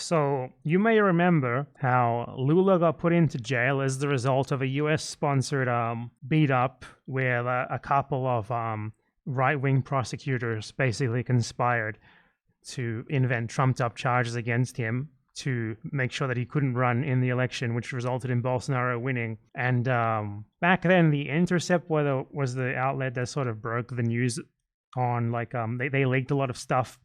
So you may remember how Lula got put into jail as the result of a US-sponsored beat up where a couple of right-wing prosecutors basically conspired to invent trumped-up charges against him to make sure that he couldn't run in the election, which resulted in Bolsonaro winning. And back then, The Intercept was the outlet that sort of broke the news on, like, they leaked a lot of stuff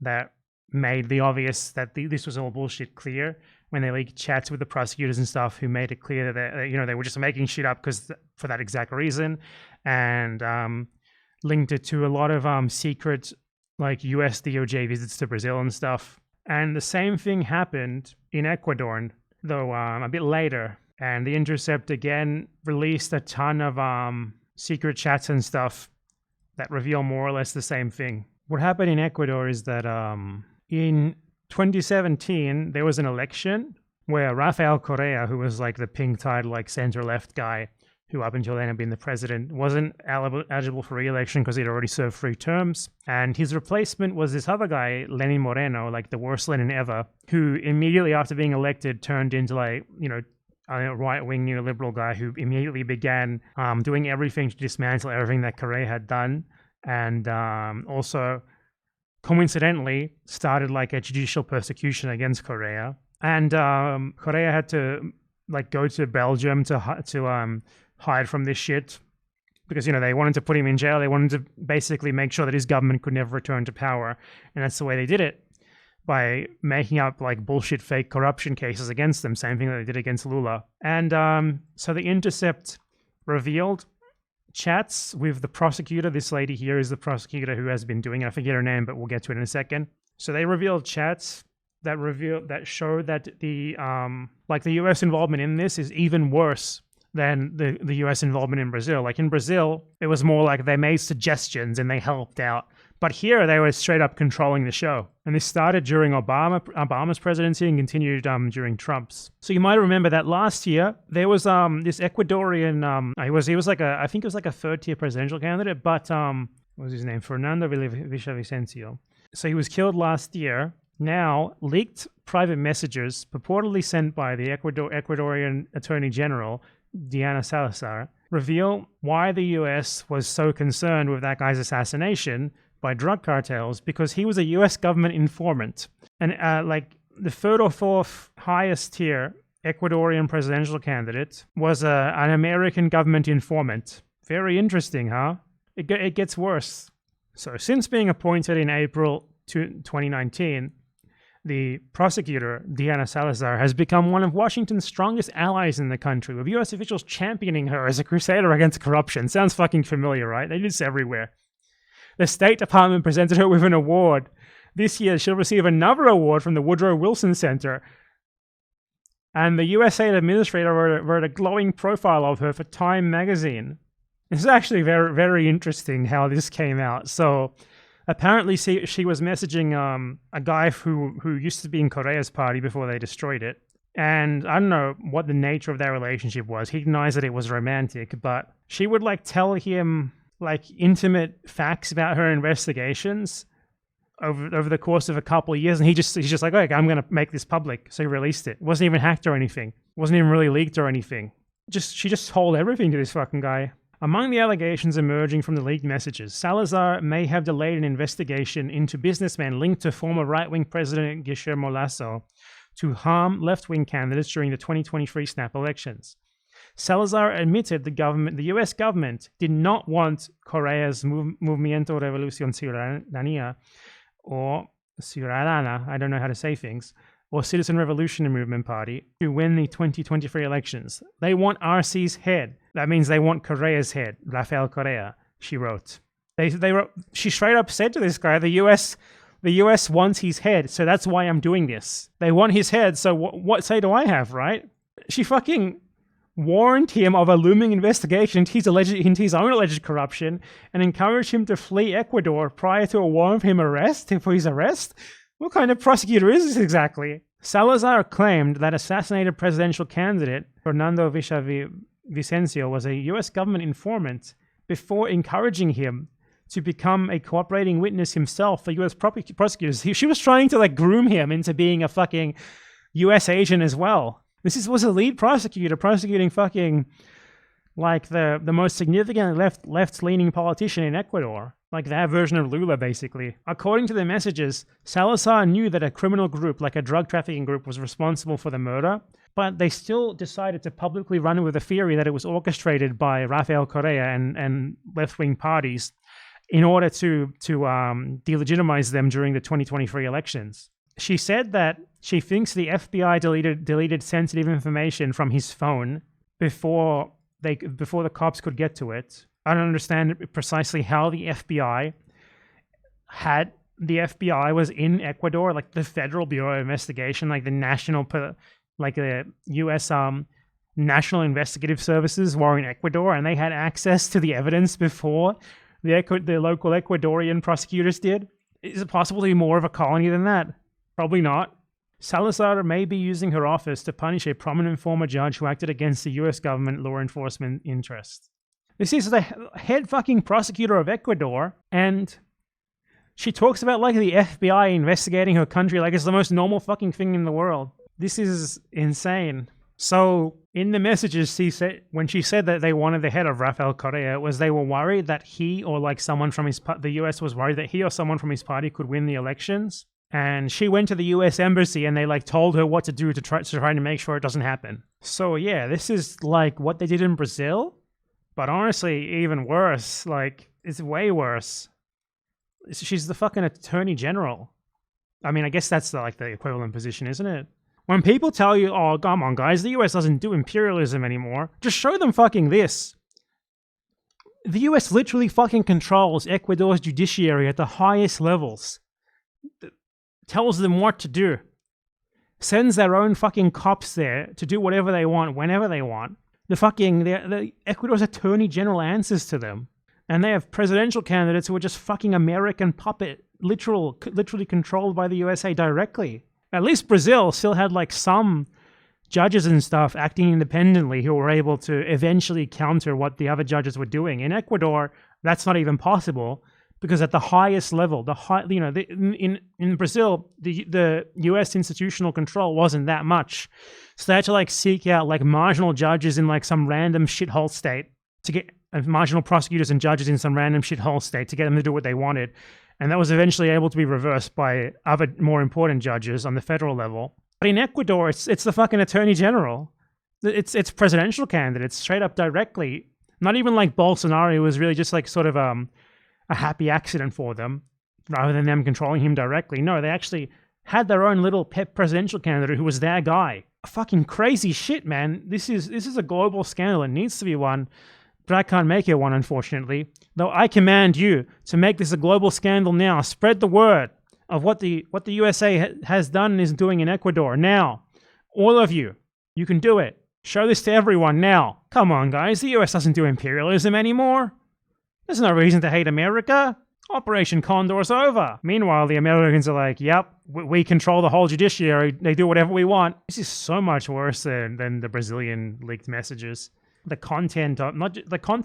that made the obvious that this was all bullshit clear when they leaked chats with the prosecutors and stuff who made it clear that they were just making shit up for that exact reason, and linked it to a lot of secret, like, US DOJ visits to Brazil and stuff. And the same thing happened in Ecuador, though a bit later. And The Intercept again released a ton of secret chats and stuff that reveal more or less the same thing. What happened in Ecuador is that in 2017, there was an election where Rafael Correa, who was like the pink-tide, like center-left guy, who up until then had been the president, wasn't eligible for re-election because he'd already served 3 terms. And his replacement was this other guy, Lenin Moreno, like the worst Lenin ever, who immediately after being elected turned into, like, a right-wing neoliberal guy who immediately began doing everything to dismantle everything that Correa had done. And also, coincidentally, started like a judicial persecution against Correa. And Correa had to like go to Belgium to hide from this shit because, they wanted to put him in jail. They wanted to basically make sure that his government could never return to power. And that's the way they did it, by making up like bullshit fake corruption cases against them. Same thing that they did against Lula. And so The Intercept revealed chats with the prosecutor. This lady here is the prosecutor who has been doing it. I forget her name, but we'll get to it in a second. So they revealed chats that show that the US involvement in this is even worse than the US involvement in Brazil. Like in Brazil, it was more like they made suggestions and they helped out. But here they were straight up controlling the show. And this started during Obama's presidency and continued during Trump's. So you might remember that last year there was this Ecuadorian he was like I think it was like a 3rd-tier presidential candidate, but what was his name? Fernando Villavicencio. So he was killed last year. Now, leaked private messages purportedly sent by the Ecuadorian Attorney General Diana Salazar reveal why the US was so concerned with that guy's assassination by drug cartels, because he was a US government informant. And like the 3rd or 4th highest tier Ecuadorian presidential candidate was an American government informant. Very interesting, huh? It gets worse. So since being appointed in April 2019, the prosecutor, Diana Salazar, has become one of Washington's strongest allies in the country, with US officials championing her as a crusader against corruption. Sounds fucking familiar, right? They do this everywhere. The State Department presented her with an award. This year, she'll receive another award from the Woodrow Wilson Center. And the USA administrator wrote a glowing profile of her for Time magazine. It's actually very, very interesting how this came out. So apparently she was messaging a guy who used to be in Correa's party before they destroyed it. And I don't know what the nature of their relationship was. He denies that it was romantic, but she would like tell him like intimate facts about her investigations over the course of a couple of years, and he's just like, okay, I'm going to make this public. So he released it. It wasn't even hacked or anything. It wasn't even really leaked or anything. She just told everything to this fucking guy. Among the allegations emerging from the leaked messages, Salazar may have delayed an investigation into businessmen linked to former right-wing President Guillermo Lasso to harm left-wing candidates during the 2023 snap elections. Salazar admitted the US government did not want Correa's Movimiento Revolución Ciudadana, or Ciudadana, I don't know how to say things, or Citizen Revolution Movement Party, to win the 2023 elections. They want RC's head. That means they want Correa's head, Rafael Correa, she wrote. She straight up said to this guy, the US wants his head, so that's why I'm doing this. They want his head, so what say do I have, right? She fucking warned him of a looming investigation into his own alleged corruption and encouraged him to flee Ecuador prior to a warrant for his arrest? What kind of prosecutor is this exactly? Salazar claimed that assassinated presidential candidate Fernando Villavicencio was a US government informant before encouraging him to become a cooperating witness himself for U.S. prosecutors. She was trying to like groom him into being a fucking U.S. agent as well. Was a lead prosecutor prosecuting fucking like the most significant left-leaning politician in Ecuador. Like their version of Lula, basically. According to the messages, Salazar knew that a criminal group, like a drug trafficking group, was responsible for the murder, but they still decided to publicly run with the theory that it was orchestrated by Rafael Correa and left-wing parties in order to delegitimize them during the 2023 elections. She said that she thinks the FBI deleted sensitive information from his phone before the cops could get to it. I don't understand precisely how the FBI was in Ecuador, like the Federal Bureau of Investigation, like the U.S. National Investigative Services were in Ecuador, and they had access to the evidence before the local Ecuadorian prosecutors did. Is it possible to be more of a colony than that? Probably not. Salazar may be using her office to punish a prominent former judge who acted against the U.S. government law enforcement interests. This is the head fucking prosecutor of Ecuador, and she talks about like the FBI investigating her country like it's the most normal fucking thing in the world. This is insane. So in the messages, when she said that they wanted the head of Rafael Correa, it was they were worried that he or like someone from the US was worried that he or someone from his party could win the elections. And she went to the US embassy and they like told her what to do to try to make sure it doesn't happen. So yeah, this is like what they did in Brazil. But honestly, even worse, like, it's way worse. She's the fucking attorney general. I mean, I guess that's the equivalent position, isn't it? When people tell you, oh, come on, guys, the US doesn't do imperialism anymore, just show them fucking this. The US literally fucking controls Ecuador's judiciary at the highest levels. Tells them what to do. Sends their own fucking cops there to do whatever they want, whenever they want. The Ecuador's attorney general answers to them. And they have presidential candidates who are just fucking American puppet, literally controlled by the USA directly. At least Brazil still had like some judges and stuff acting independently who were able to eventually counter what the other judges were doing. In Ecuador, that's not even possible because at the highest level, in Brazil, the US institutional control wasn't that much. So they had to like seek out like marginal judges in like some random shithole state to get marginal prosecutors and judges in some random shithole state to get them to do what they wanted. And that was eventually able to be reversed by other more important judges on the federal level. But in Ecuador, it's the fucking attorney general. It's presidential candidates straight up directly. Not even like Bolsonaro was really just like sort of a happy accident for them rather than them controlling him directly. No, they actually had their own little pet presidential candidate who was their guy. Fucking crazy shit, man. This is a global scandal. It needs to be one, but I can't make it one, unfortunately. Though I command you to make this a global scandal now. Spread the word of what the USA has done and is doing in Ecuador now. All of you, you can do it. Show this to everyone now. Come on, guys. The US doesn't do imperialism anymore. There's no reason to hate America. Operation Condor's over. Meanwhile, the Americans are like, yep, we control the whole judiciary. They do whatever we want. This is so much worse than the Brazilian leaked messages. The content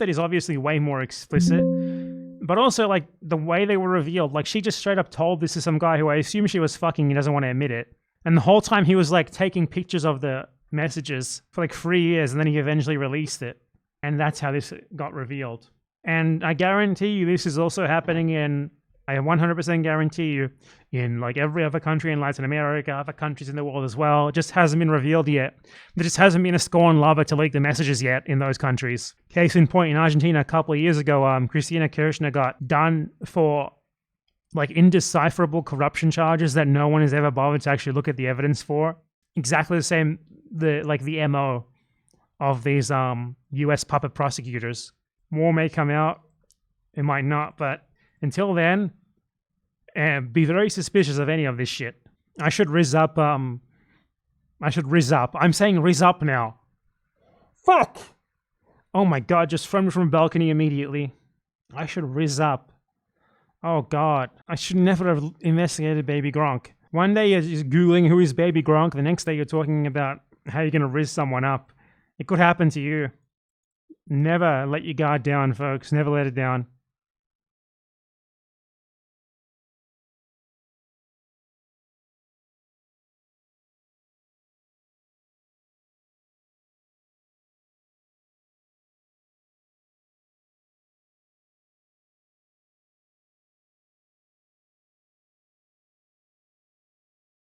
is obviously way more explicit, but also like the way they were revealed. Like she just straight up told this to some guy who I assume she was fucking. He doesn't want to admit it. And the whole time he was like taking pictures of the messages for like 3 years, and then he eventually released it. And that's how this got revealed. And I guarantee you this is also happening I 100% guarantee you, in like every other country in Latin America, other countries in the world as well. It just hasn't been revealed yet. There just hasn't been a scorn lover to leak the messages yet in those countries. Case in point, in Argentina a couple of years ago, Cristina Kirchner got done for like indecipherable corruption charges that no one has ever bothered to actually look at the evidence for. Exactly the same, the MO of these US puppet prosecutors. More may come out, it might not, but until then, be very suspicious of any of this shit. I should rizz up, I'm saying rizz up now. Fuck! Oh my god, just throw me from a balcony immediately. I should rizz up. Oh god, I should never have investigated Baby Gronk. One day you're just Googling who is Baby Gronk, the next day you're talking about how you're gonna rizz someone up. It could happen to you. Never let your guard down, folks. Never let it down.